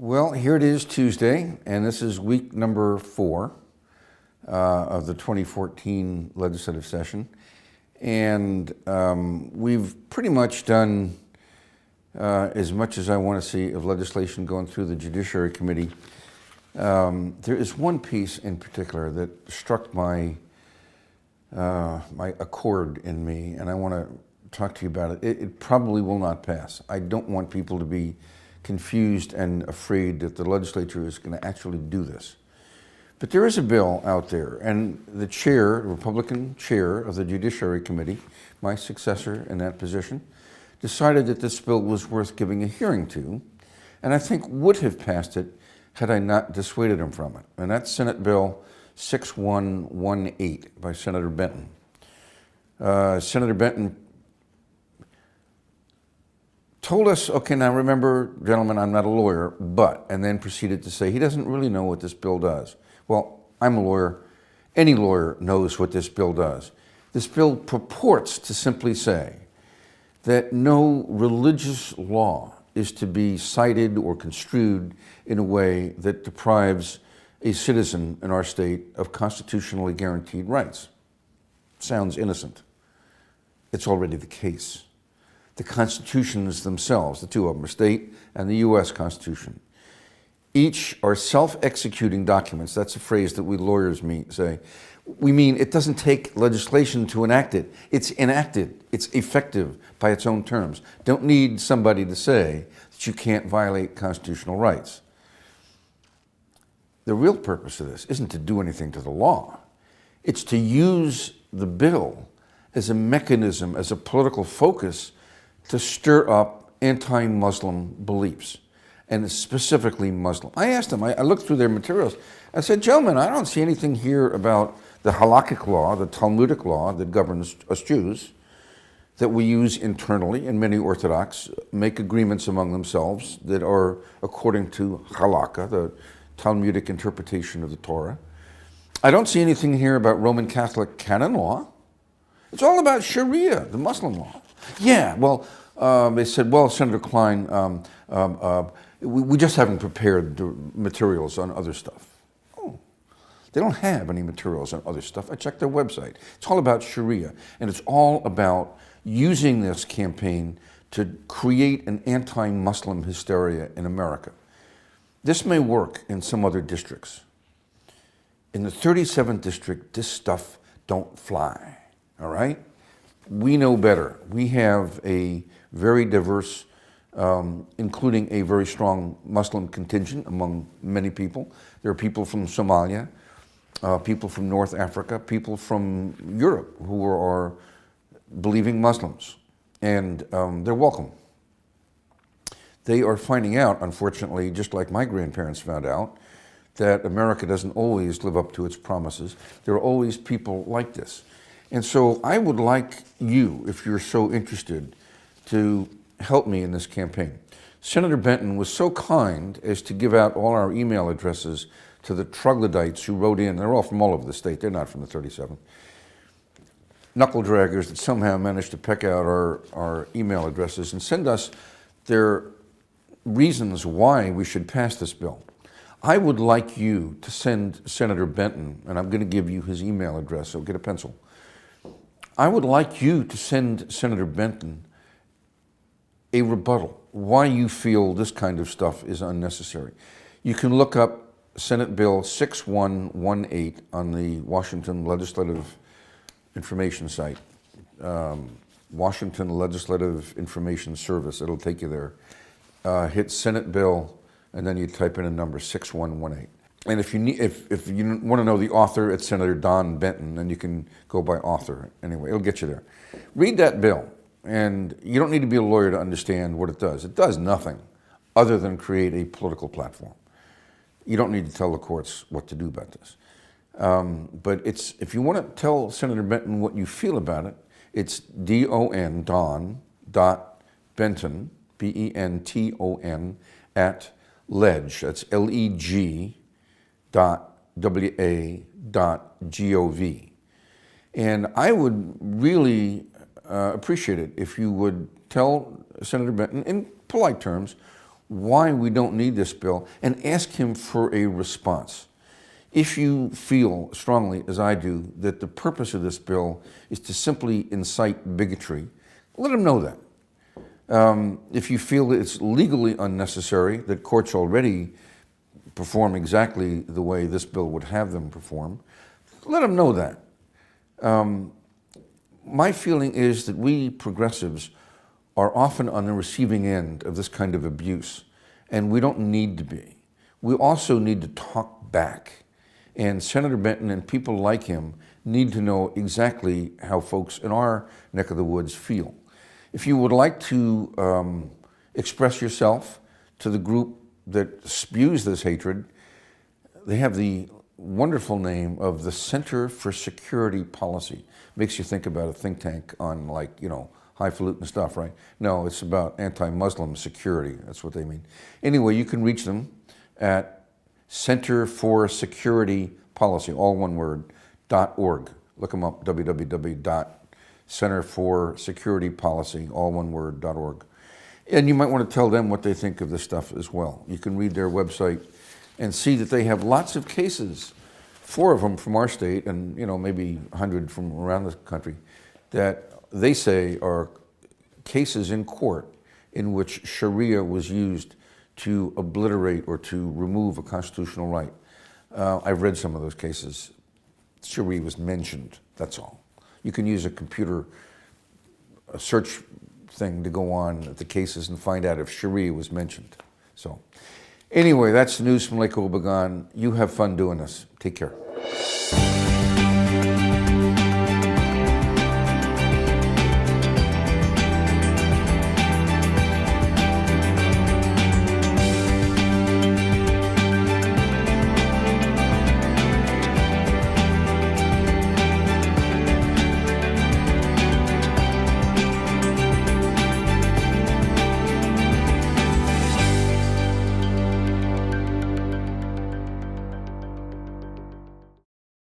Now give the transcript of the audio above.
Well, here it is Tuesday, and this is week number 4 of the 2014 legislative session. And we've pretty much done as much as I want to see of legislation going through the Judiciary Committee. There is one piece in particular that struck my a chord in me, and I want to talk to you about it. It probably will not pass. I don't want people to be confused and afraid that the legislature is going to actually do this. But there is a bill out there, and the chair, the Republican chair of the Judiciary Committee, my successor in that position, decided that this bill was worth giving a hearing to, and I think would have passed it had I not dissuaded him from it. And that's Senate Bill 6118 by Senator Benton. Senator Benton told us, okay, now remember, gentlemen, I'm not a lawyer, but, and then proceeded to say he doesn't really know what this bill does. Well, I'm a lawyer. Any lawyer knows what this bill does. This bill purports to simply say that no religious law is to be cited or construed in a way that deprives a citizen in our state of constitutionally guaranteed rights. Sounds innocent. It's already the case. The constitutions themselves, the two of them, are state and the U.S. Constitution, each are self-executing documents. That's a phrase that we lawyers say. We mean it doesn't take legislation to enact it. It's enacted. It's effective by its own terms. Don't need somebody to say that you can't violate constitutional rights. The real purpose of this isn't to do anything to the law. It's to use the bill as a mechanism, as a political focus to stir up anti-Muslim beliefs, and specifically Muslim. I asked them, I looked through their materials, I said, gentlemen, I don't see anything here about the halakhic law, the Talmudic law that governs us Jews, that we use internally, and many Orthodox make agreements among themselves that are according to halakha, the Talmudic interpretation of the Torah. I don't see anything here about Roman Catholic canon law. It's all about Sharia, the Muslim law. Yeah, well, they said, well, Senator Kline, we just haven't prepared the materials on other stuff. Oh, they don't have any materials on other stuff. I checked their website. It's all about Sharia, and it's all about using this campaign to create an anti-Muslim hysteria in America. This may work in some other districts. In the 37th district, this stuff don't fly, all right? We know better. We have a very diverse, including a very strong Muslim contingent among many people. There are people from Somalia, people from North Africa, people from Europe who are believing Muslims, and they're welcome. They are finding out, unfortunately, just like my grandparents found out, that America doesn't always live up to its promises. There are always people like this. And so I would like you, if you're so interested, to help me in this campaign. Senator Benton was so kind as to give out all our email addresses to the troglodytes who wrote in. They're all from all over the state. They're not from the 37th. Knuckle draggers that somehow managed to peck out our email addresses and send us their reasons why we should pass this bill. I would like you to send Senator Benton, and I'm going to give you his email address, so get a pencil. I would like you to send Senator Benton a rebuttal, why you feel this kind of stuff is unnecessary. You can look up Senate Bill 6118 on the Washington Legislative Information site, Washington Legislative Information Service. It'll take you there. Hit Senate Bill, and then you type in a number, 6118. And if you want to know the author, it's Senator Don Benton, and you can go by author. Anyway, it'll get you there. Read that bill, and you don't need to be a lawyer to understand what it does. It does nothing other than create a political platform. You don't need to tell the courts what to do about this. But if you want to tell Senator Benton what you feel about it, it's Don.Benton, Benton, at ledge, that's leg.wa.gov. And I would really appreciate it if you would tell Senator Benton, in polite terms, why we don't need this bill and ask him for a response. If you feel strongly, as I do, that the purpose of this bill is to simply incite bigotry, let him know that. If you feel that it's legally unnecessary, that courts already perform exactly the way this bill would have them perform, let him know that. My feeling is that we progressives are often on the receiving end of this kind of abuse, and we don't need to be. We also need to talk back, and Senator Benton and people like him need to know exactly how folks in our neck of the woods feel. If you would like to express yourself to the group that spews this hatred, they have the wonderful name of the Center for Security Policy. Makes you think about a think tank on, like, you know, highfalutin stuff, right? No, it's about anti-Muslim security. That's what they mean. Anyway, you can reach them at Center for Security Policy, all one word, .org. Look them up, www.centerforsecuritypolicy, all one word, .org. And you might want to tell them what they think of this stuff as well. You can read their website and see that they have lots of cases, 4 of them from our state and, you know, maybe 100 from around the country, that they say are cases in court in which Sharia was used to obliterate or to remove a constitutional right. I've read some of those cases. Sharia was mentioned, that's all. You can use a computer search thing to go on at the cases and find out if Sharia was mentioned. So anyway, that's the news from Lake Wobegon. You have fun doing this. Take care.